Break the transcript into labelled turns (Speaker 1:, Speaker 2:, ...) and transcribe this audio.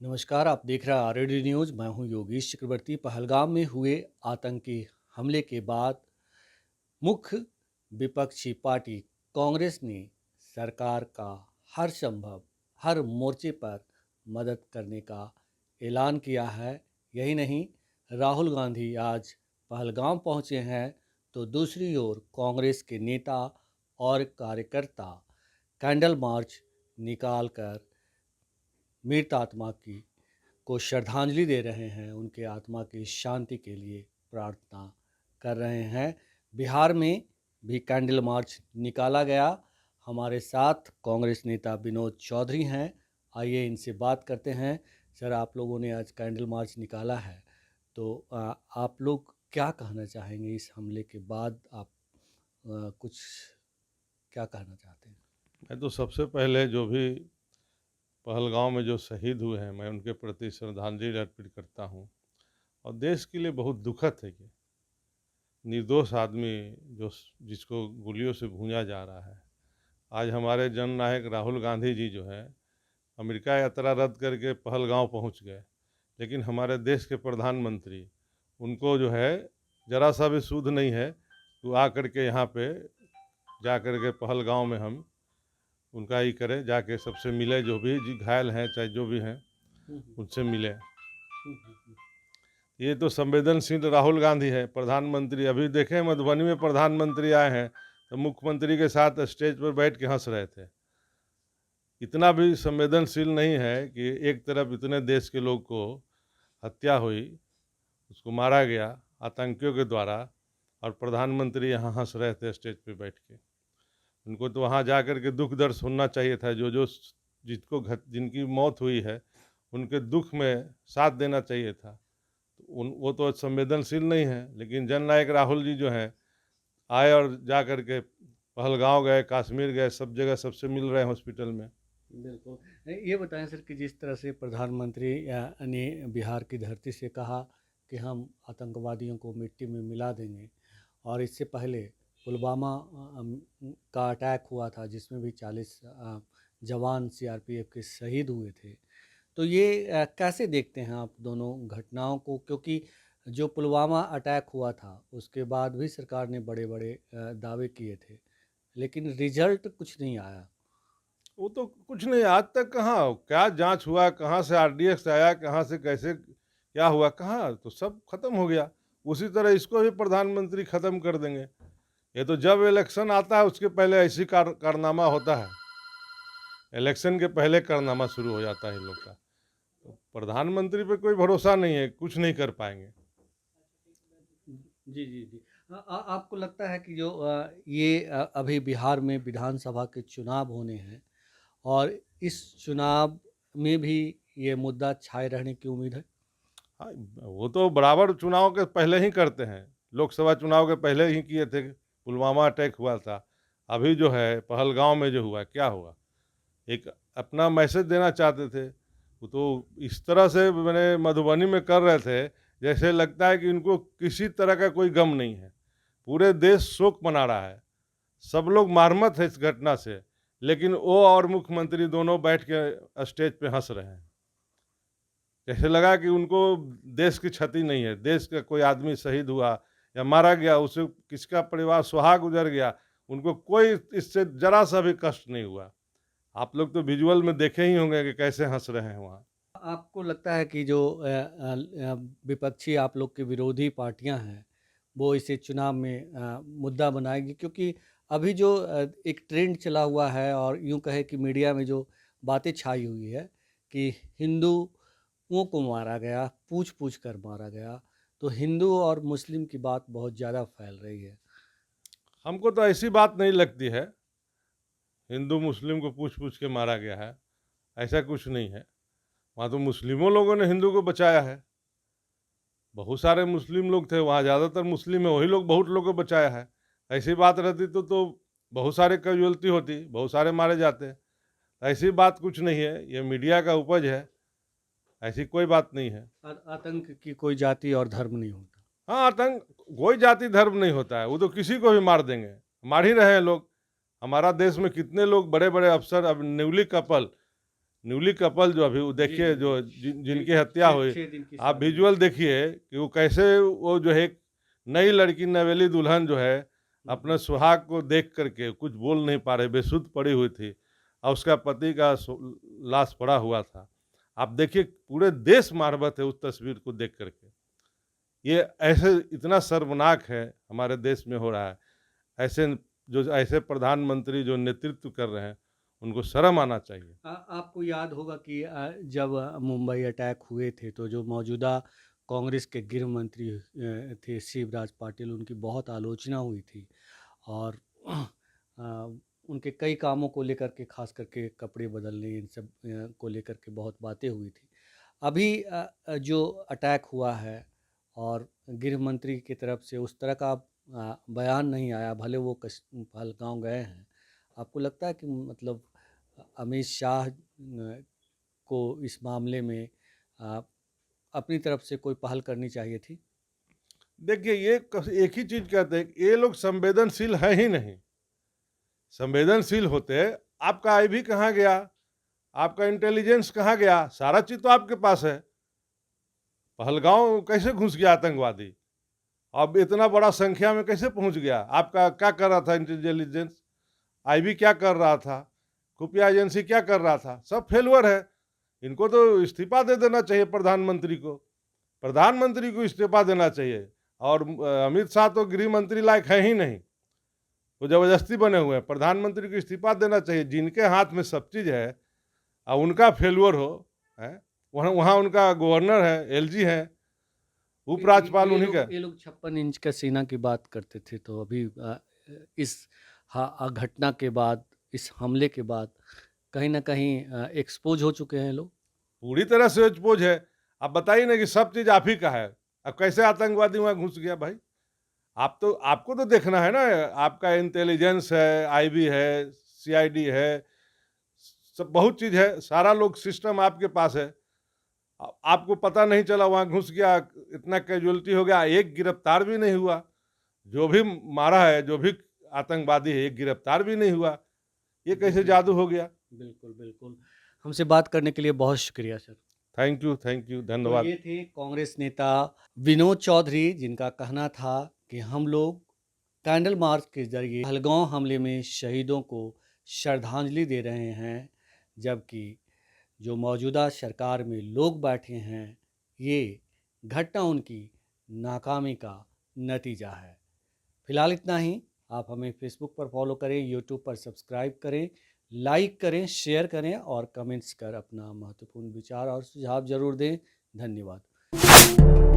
Speaker 1: नमस्कार, आप देख रहे हैं आरएडी न्यूज़। मैं हूं योगेश चक्रवर्ती। पहलगाम में हुए आतंकी हमले के बाद मुख्य विपक्षी पार्टी कांग्रेस ने सरकार का हर संभव हर मोर्चे पर मदद करने का ऐलान किया है। यही नहीं, राहुल गांधी आज पहलगाम पहुंचे हैं, तो दूसरी ओर कांग्रेस के नेता और कार्यकर्ता कैंडल मार्च निकालकर मृत आत्मा की को श्रद्धांजलि दे रहे हैं, उनके आत्मा की शांति के लिए प्रार्थना कर रहे हैं। बिहार में भी कैंडल मार्च निकाला गया। हमारे साथ कांग्रेस नेता विनोद चौधरी हैं। आइए इनसे बात करते हैं। सर, आप लोगों ने आज कैंडल मार्च निकाला है, तो आप लोग क्या कहना चाहेंगे इस हमले के बाद? आप कुछ क्या कहना चाहते हैं?
Speaker 2: मैं तो सबसे पहले जो भी पहलगांव में जो शहीद हुए हैं, मैं उनके प्रति श्रद्धांजलि अर्पित करता हूं। और देश के लिए बहुत दुखद है कि निर्दोष आदमी जो जिसको गोलियों से भूंजा जा रहा है। आज हमारे जननायक राहुल गांधी जी जो है अमेरिका यात्रा रद्द करके पहलगांव पहुंच गए, लेकिन हमारे देश के प्रधानमंत्री उनको जो है ज़रा सा भी सूद नहीं है तो आ करके यहाँ पे जा करके पहलगांव में हम उनका ही करें, जाके सबसे मिले, जो भी घायल हैं चाहे जो भी हैं उनसे मिले। ये तो संवेदनशील राहुल गांधी है प्रधानमंत्री। अभी देखें मधुबनी में प्रधानमंत्री आए हैं तो मुख्यमंत्री के साथ स्टेज पर बैठ के हंस रहे थे। इतना भी संवेदनशील नहीं है कि एक तरफ इतने देश के लोग को हत्या हुई, उसको मारा गया आतंकियों के द्वारा, और प्रधानमंत्री यहाँ हंस रहे थे स्टेज पे बैठ के। उनको तो वहाँ जा कर के दुख दर्द सुनना चाहिए था। जो जो जिनकी मौत हुई है उनके दुख में साथ देना चाहिए था। तो वो तो संवेदनशील नहीं है। लेकिन जननायक राहुल जी जो हैं आए और जा कर के पहलगांव गए, कश्मीर गए, सब जगह सबसे मिल रहे हैं हॉस्पिटल में।
Speaker 1: बिल्कुल। ये बताएं सर कि जिस तरह से प्रधानमंत्री ने बिहार की धरती से कहा कि हम आतंकवादियों को मिट्टी में मिला देंगे, और इससे पहले पुलवामा का अटैक हुआ था जिसमें भी 40 जवान सीआरपीएफ के शहीद हुए थे। तो ये कैसे देखते हैं आप दोनों घटनाओं को? क्योंकि जो पुलवामा अटैक हुआ था उसके बाद भी सरकार ने बड़े बड़े दावे किए थे, लेकिन रिजल्ट कुछ नहीं आया।
Speaker 2: वो तो कुछ नहीं, आज तक कहाँ क्या जांच हुआ, कहाँ से आरडीएक्स आया, कहाँ से कैसे क्या हुआ, कहाँ, तो सब खत्म हो गया। उसी तरह इसको भी प्रधानमंत्री खत्म कर देंगे। ये तो जब इलेक्शन आता है उसके पहले ऐसी कारनामा होता है। इलेक्शन के पहले कारनामा शुरू हो जाता है इन लोग का। तो प्रधानमंत्री पे कोई भरोसा नहीं है, कुछ नहीं कर पाएंगे।
Speaker 1: जी, जी, जी। आपको लगता है कि जो ये अभी बिहार में विधानसभा के चुनाव होने हैं, और इस चुनाव में भी ये मुद्दा छाए रहने की उम्मीद है?
Speaker 2: हाँ, वो तो बराबर चुनाव के पहले ही करते हैं। लोकसभा चुनाव के पहले ही किए थे, पुलवामा अटैक हुआ था। अभी जो है पहलगांव में जो हुआ, क्या हुआ, एक अपना मैसेज देना चाहते थे। वो तो इस तरह से मैंने मधुबनी में कर रहे थे जैसे लगता है कि इनको किसी तरह का कोई गम नहीं है। पूरे देश शोक मना रहा है, सब लोग मरम्मत है इस घटना से, लेकिन वो और मुख्यमंत्री दोनों बैठ के स्टेज पे हंस रहे हैं। जैसे लगा कि उनको देश की क्षति नहीं है। देश का कोई आदमी शहीद हुआ या मारा गया, उसे किसका परिवार सुहाग गुजर गया, उनको कोई इससे जरा सा भी कष्ट नहीं हुआ। आप लोग तो विजुअल में देखे ही होंगे कि कैसे हंस रहे हैं वहाँ।
Speaker 1: आपको लगता है कि जो विपक्षी आप लोग के विरोधी पार्टियां हैं, वो इसे चुनाव में मुद्दा बनाएगी? क्योंकि अभी जो एक ट्रेंड चला हुआ है, और यूं कहे कि मीडिया में जो बातें छाई हुई है कि हिंदुओं को मारा गया, पूछ पूछ कर मारा गया, तो हिंदू और मुस्लिम की बात बहुत ज़्यादा फैल रही है।
Speaker 2: हमको तो ऐसी बात नहीं लगती है, हिंदू मुस्लिम को पूछ पूछ के मारा गया है, ऐसा कुछ नहीं है। वहाँ तो मुस्लिमों लोगों ने हिंदू को बचाया है। बहुत सारे मुस्लिम लोग थे वहाँ, ज़्यादातर मुस्लिम है, वही लोग बहुत लोग को बचाया है। ऐसी बात रहती तो बहुत सारे कैजुअल्टी होती, बहुत सारे मारे जाते। ऐसी बात कुछ नहीं है, ये मीडिया का उपज है, ऐसी कोई बात नहीं है।
Speaker 1: आतंक की कोई जाति और धर्म नहीं होता।
Speaker 2: हाँ, आतंक कोई जाति धर्म नहीं होता है, वो तो किसी को भी मार देंगे, मार ही रहे हैं लोग। हमारा देश में कितने लोग बड़े बड़े अफसर, अब न्यूली कपल न्यूली कपल जो अभी वो देखिए जो जिनकी हत्या हुई, आप विजुअल देखिए कि वो कैसे, वो जो है एक नई लड़की नवेली दुल्हन जो है अपने सुहाग को देख करके कुछ बोल नहीं पा रहे, बेसुध पड़ी हुई थी और उसका पति का लाश पड़ा हुआ था। आप देखिए पूरे देश मारबत है उस तस्वीर को देख करके। ये ऐसे इतना शर्मनाक है हमारे देश में हो रहा है। ऐसे प्रधानमंत्री जो नेतृत्व कर रहे हैं उनको शर्म आना चाहिए।
Speaker 1: आपको याद होगा कि जब मुंबई अटैक हुए थे तो जो मौजूदा कांग्रेस के गृह मंत्री थे शिवराज पाटिल, उनकी बहुत आलोचना हुई थी और उनके कई कामों को लेकर के, खास करके कपड़े बदलने, इन सब को लेकर के बहुत बातें हुई थी। अभी जो अटैक हुआ है और गृह मंत्री की तरफ से उस तरह का बयान नहीं आया, भले वो पहलगांव गए हैं, आपको लगता है कि मतलब अमित शाह को इस मामले में अपनी तरफ से कोई पहल करनी चाहिए थी?
Speaker 2: देखिए एक ही चीज कहते हैं कि ये लोग संवेदनशील है ही नहीं। संवेदनशील होते आपका आईबी कहाँ गया, आपका इंटेलिजेंस कहाँ गया, सारा चीज तो आपके पास है। पहलगांव कैसे घुस गया आतंकवादी, अब इतना बड़ा संख्या में कैसे पहुंच गया, आपका क्या कर रहा था इंटेलिजेंस, आईबी क्या कर रहा था, खुफिया एजेंसी क्या कर रहा था, सब फेलुअर है। इनको तो इस्तीफा दे देना चाहिए प्रधानमंत्री को इस्तीफा देना चाहिए। और अमित शाह तो गृह मंत्री लायक है ही नहीं, वो जबरदस्ती बने हुए हैं। प्रधानमंत्री को इस्तीफा देना चाहिए, जिनके हाथ में सब चीज़ है और उनका फेलुअर हो है। वहाँ उनका गवर्नर है, एलजी है, उपराज्यपाल उन्हीं का।
Speaker 1: ये लोग 56 इंच का सीना की बात करते थे, तो अभी इस घटना के बाद, इस हमले के बाद कहीं ना कहीं एक्सपोज हो चुके हैं लोग।
Speaker 2: पूरी तरह से एक्सपोज है। आप बताइए ना कि सब चीज़ आप ही का है, अब कैसे आतंकवादी वहाँ घुस गया भाई? आपको तो देखना है ना, आपका इंटेलिजेंस है, आईबी है, सीआईडी है, सब बहुत चीज़ है, सारा लोग सिस्टम आपके पास है। आपको पता नहीं चला, वहाँ घुस गया, इतना कैजुअलिटी हो गया, एक गिरफ्तार भी नहीं हुआ। जो भी मारा है, जो भी आतंकवादी है, एक गिरफ्तार भी नहीं हुआ। ये कैसे जादू हो गया?
Speaker 1: बिल्कुल बिल्कुल। हमसे बात करने के लिए बहुत शुक्रिया सर।
Speaker 2: थैंक यू,
Speaker 1: तो
Speaker 2: धन्यवाद।
Speaker 1: ये थे कांग्रेस नेता विनोद चौधरी, जिनका कहना था कि हम लोग कैंडल मार्च के जरिए पहलगांव हमले में शहीदों को श्रद्धांजलि दे रहे हैं, जबकि जो मौजूदा सरकार में लोग बैठे हैं, ये घटना उनकी नाकामी का नतीजा है। फिलहाल इतना ही। आप हमें फेसबुक पर फॉलो करें, यूट्यूब पर सब्सक्राइब करें, लाइक करें, शेयर करें और कमेंट्स कर अपना महत्वपूर्ण विचार और सुझाव जरूर दें। धन्यवाद।